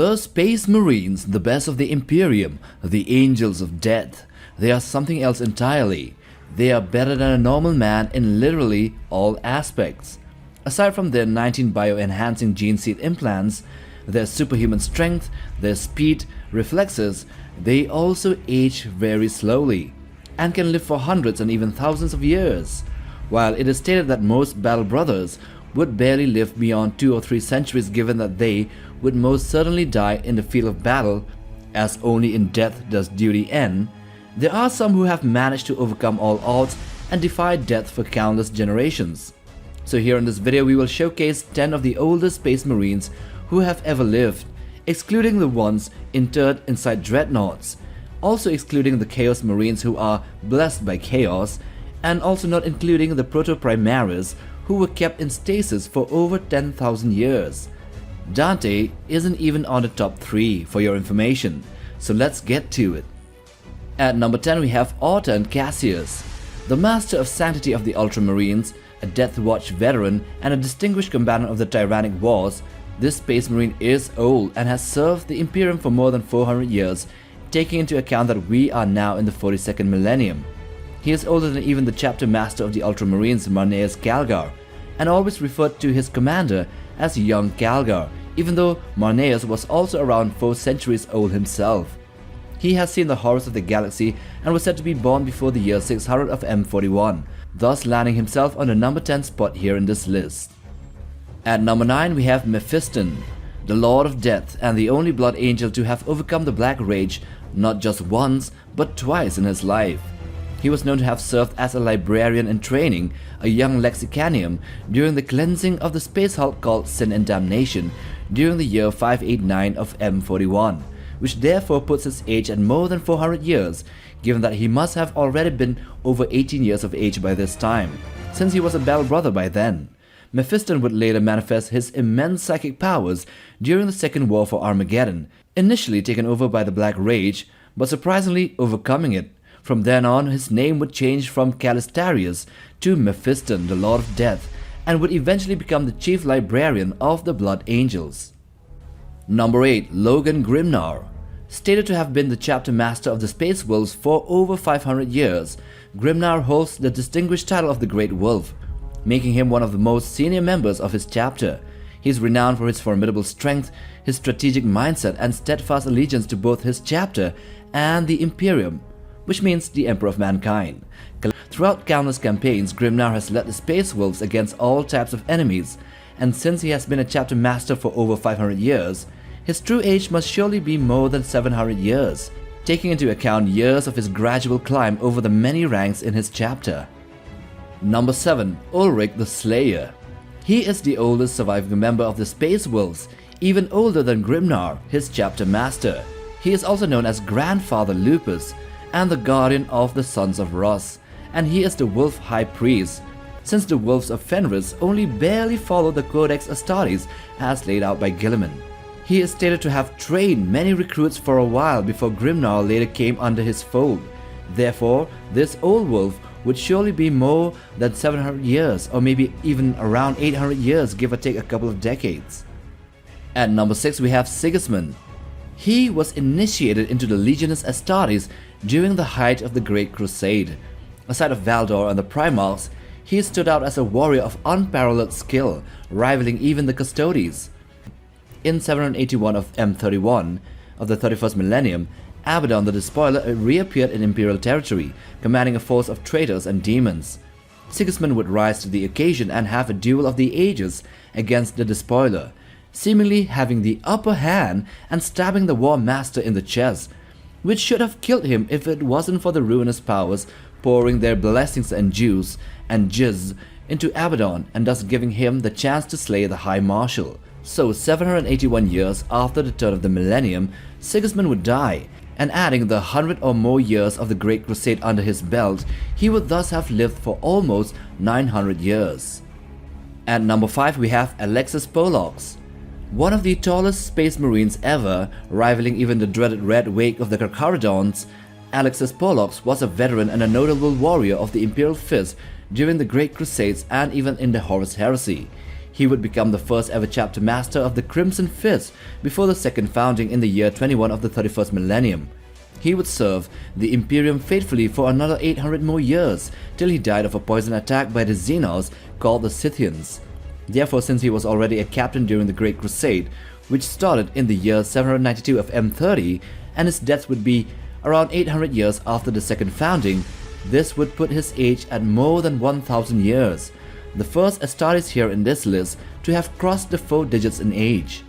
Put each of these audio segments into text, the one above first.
The Space Marines, the best of the Imperium, the Angels of Death. They are something else entirely. They are better than a normal man in literally all aspects. Aside from their 19 bio-enhancing geneseed implants, their superhuman strength, their speed, reflexes, they also age very slowly and can live for hundreds and even thousands of years. While it is stated that most battle brothers would barely live beyond 2 or 3 centuries, given that they would most certainly die in the field of battle, as only in death does duty end, there are some who have managed to overcome all odds and defy death for countless generations. So here in this video we will showcase 10 of the oldest Space Marines who have ever lived, excluding the ones interred inside Dreadnoughts, also excluding the Chaos Marines who are blessed by chaos, and also not including the proto primaris who were kept in stasis for over 10,000 years. Dante isn't even on the top 3 for your information, so let's get to it. At number 10 we have Orta and Cassius. The Master of Sanctity of the Ultramarines, a Death Watch veteran and a distinguished combatant of the Tyrannic Wars, this Space Marine is old and has served the Imperium for more than 400 years, taking into account that we are now in the 42nd millennium. He is older than even the Chapter Master of the Ultramarines, Marneus Calgar, and always referred to his commander as Young Calgar, even though Marneus was also around 4 centuries old himself. He has seen the horrors of the galaxy and was said to be born before the year 600 of M41, thus landing himself on the number 10 spot here in this list. At number 9 we have Miston, the Lord of Death and the only Blood Angel to have overcome the Black Rage not just once but twice in his life. He was known to have served as a librarian in training, a young lexicanium, during the cleansing of the space hulk called Sin and Damnation during the year 589 of M41, which therefore puts his age at more than 400 years, given that he must have already been over 18 years of age by this time, since he was a battle brother by then. Miston would later manifest his immense psychic powers during the Second War for Armageddon, initially taken over by the Black Rage, but surprisingly overcoming it. From then on, his name would change from Calistarius to Miston, the Lord of Death, and would eventually become the chief librarian of the Blood Angels. Number 8. Logan Grimnar. Stated to have been the chapter master of the Space Wolves for over 500 years, Grimnar holds the distinguished title of the Great Wolf, making him one of the most senior members of his chapter. He is renowned for his formidable strength, his strategic mindset, and steadfast allegiance to both his chapter and the Imperium, which means the Emperor of Mankind. Throughout countless campaigns, Grimnar has led the Space Wolves against all types of enemies, and since he has been a chapter master for over 500 years, his true age must surely be more than 700 years, taking into account years of his gradual climb over the many ranks in his chapter. Number 7. Ulrich the Slayer. He is the oldest surviving member of the Space Wolves, even older than Grimnar, his chapter master. He is also known as Grandfather Lupus and the guardian of the Sons of Ross, and he is the Wolf High Priest, since the Wolves of Fenris only barely follow the Codex Astartes as laid out by Guilliman. He is stated to have trained many recruits for a while before Grimnar later came under his fold. Therefore, this old wolf would surely be more than 700 years, or maybe even around 800 years, give or take a couple of decades. At number 6 we have Sigman. He was initiated into the Legionis Astartes during the height of the Great Crusade. Aside of Valdor and the Primarchs, he stood out as a warrior of unparalleled skill, rivaling even the Custodes. In 781 of M31 of the 31st millennium, Abaddon the Despoiler reappeared in Imperial territory, commanding a force of traitors and demons. Sigismund would rise to the occasion and have a duel of the ages against the Despoiler, seemingly having the upper hand and stabbing the War Master in the chest, which should have killed him if it wasn't for the ruinous powers pouring their blessings and juice and jizz into Abaddon, and thus giving him the chance to slay the High Marshal. So 781 years after the turn of the millennium, Sigismund would die, and adding the 100 or more years of the Great Crusade under his belt, he would thus have lived for almost 900 years. At number 5 we have Alexis Polock. One of the tallest Space Marines ever, rivaling even the dreaded Red Wake of the Kahurangi, Alexis Polock was a veteran and a notable warrior of the Imperial Fist during the Great Crusades and even in the Horus Heresy. he would become the first ever chapter master of the Crimson Fist before the second founding in the year 21 of the 31st millennium. He would serve the Imperium faithfully for another 800 more years, till he died of a poison attack by the Xenos called the Scythians. Therefore, since he was already a captain during the Great Crusade, which started in the year 792 of M30, and his death would be around 800 years after the second founding, this would put his age at more than 1000 years, the first Astartes here in this list to have crossed the 4 digits in age.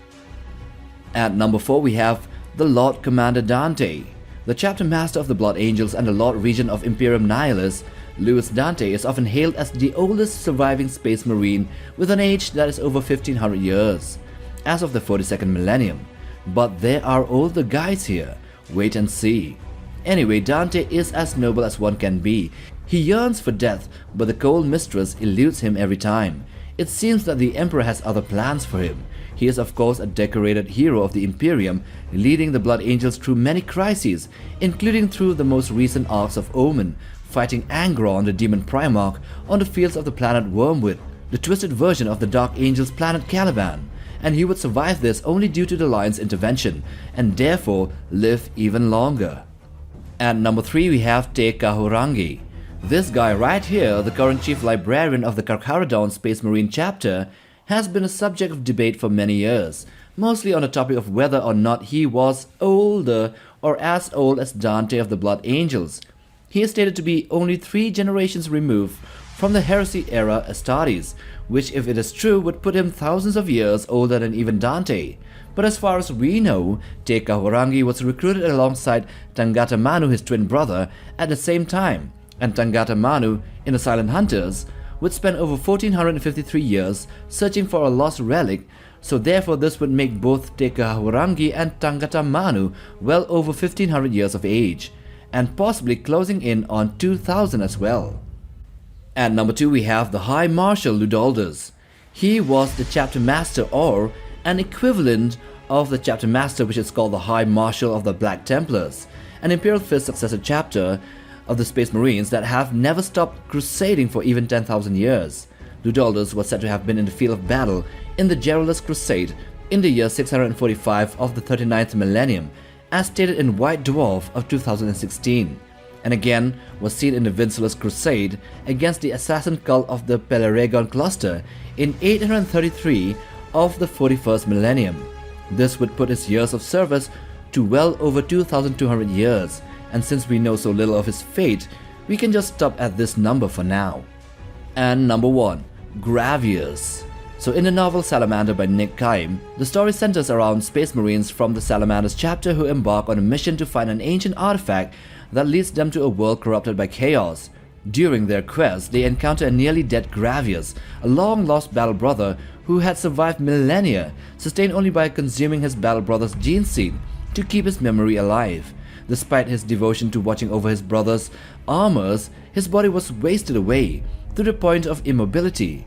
At number 4 we have the Lord Commander Dante. The chapter master of the Blood Angels and the Lord Regent of Imperium Nihilus, Louis Dante is often hailed as the oldest surviving space marine with an age that is over 1500 years, as of the 42nd millennium. But there are older guys here, wait and see. Anyway, Dante is as noble as one can be. He yearns for death, but the cold mistress eludes him every time. It seems that the Emperor has other plans for him. He is of course a decorated hero of the Imperium, leading the Blood Angels through many crises, including through the most recent arcs of Omen, fighting Angron, the demon Primarch, on the fields of the planet Wormwood, the twisted version of the Dark Angels planet Caliban. And he would survive this only due to the Lion's intervention, and therefore live even longer. At number 3 we have Kahurangi. This guy right here, the current chief librarian of the Kahurangi Space Marine chapter, has been a subject of debate for many years, mostly on the topic of whether or not he was older or as old as Dante of the Blood Angels. He is stated to be only 3 generations removed from the heresy era Astartes, which if it is true would put him thousands of years older than even Dante. But as far as we know, Kahurangi was recruited alongside Tangata Manu, his twin brother, at the same time, and Tangata Manu, in the Silent Hunters, would spend over 1453 years searching for a lost relic, so therefore this would make both Kahurangi and Tangata Manu well over 1500 years of age, and possibly closing in on 2000 as well. At number 2 we have the High Marshal Ludoldas. He was the chapter master, or an equivalent of the chapter master, which is called the High Marshal of the Black Templars, an Imperial Fist successor chapter of the Space Marines that have never stopped crusading for even 10,000 years. Ludoldas was said to have been in the field of battle in the Gerulus Crusade in the year 645 of the 39th millennium, as stated in White Dwarf of 2016, and again was seen in the Vincelus Crusade against the assassin cult of the Pelaragon cluster in 833 of the 41st millennium. This would put his years of service to well over 2,200 years, and since we know so little of his fate, we can just stop at this number for now. And number 1, Gravas. So in the novel Salamander by Nick Kime, the story centers around space marines from the Salamanders chapter who embark on a mission to find an ancient artifact that leads them to a world corrupted by chaos. During their quest, they encounter a nearly dead Gravas, a long-lost battle brother who had survived millennia, sustained only by consuming his battle brother's geneseed to keep his memory alive. Despite his devotion to watching over his brother's armors, his body was wasted away to the point of immobility.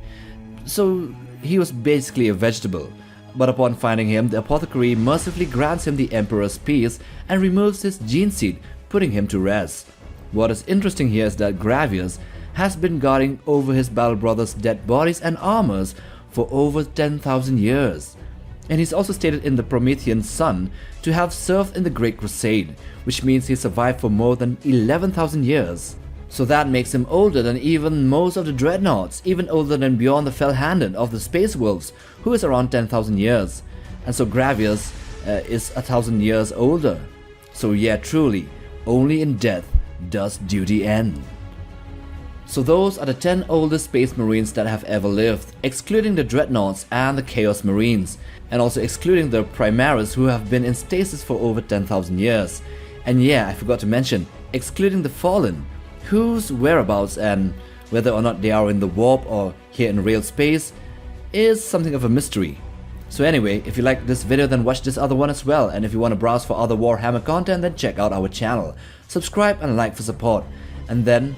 So he was basically a vegetable. But upon finding him, the apothecary mercifully grants him the Emperor's peace and removes his geneseed, putting him to rest. What is interesting here is that Gravas has been guarding over his battle brother's dead bodies and armors for over 10,000 years. And he's also stated in the Promethean Sun to have served in the Great Crusade, which means he survived for more than 11,000 years. So that makes him older than even most of the Dreadnoughts, even older than Bjorn the Fell-Handed of the Space Wolves, who is around 10,000 years. And so Gravas is 1,000 years older. So yeah, truly, only in death does duty end. So those are the 10 oldest Space Marines that have ever lived, excluding the Dreadnoughts and the Chaos Marines, and also excluding the primaris who have been in stasis for over 10,000 years. And yeah, I forgot to mention, excluding the Fallen, whose whereabouts and whether or not they are in the warp or here in real space is something of a mystery. So anyway, if you like this video, then watch this other one as well, and if you want to browse for other Warhammer content, then check out our channel. Subscribe and like for support, and then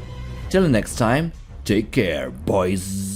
till next time, take care, boys.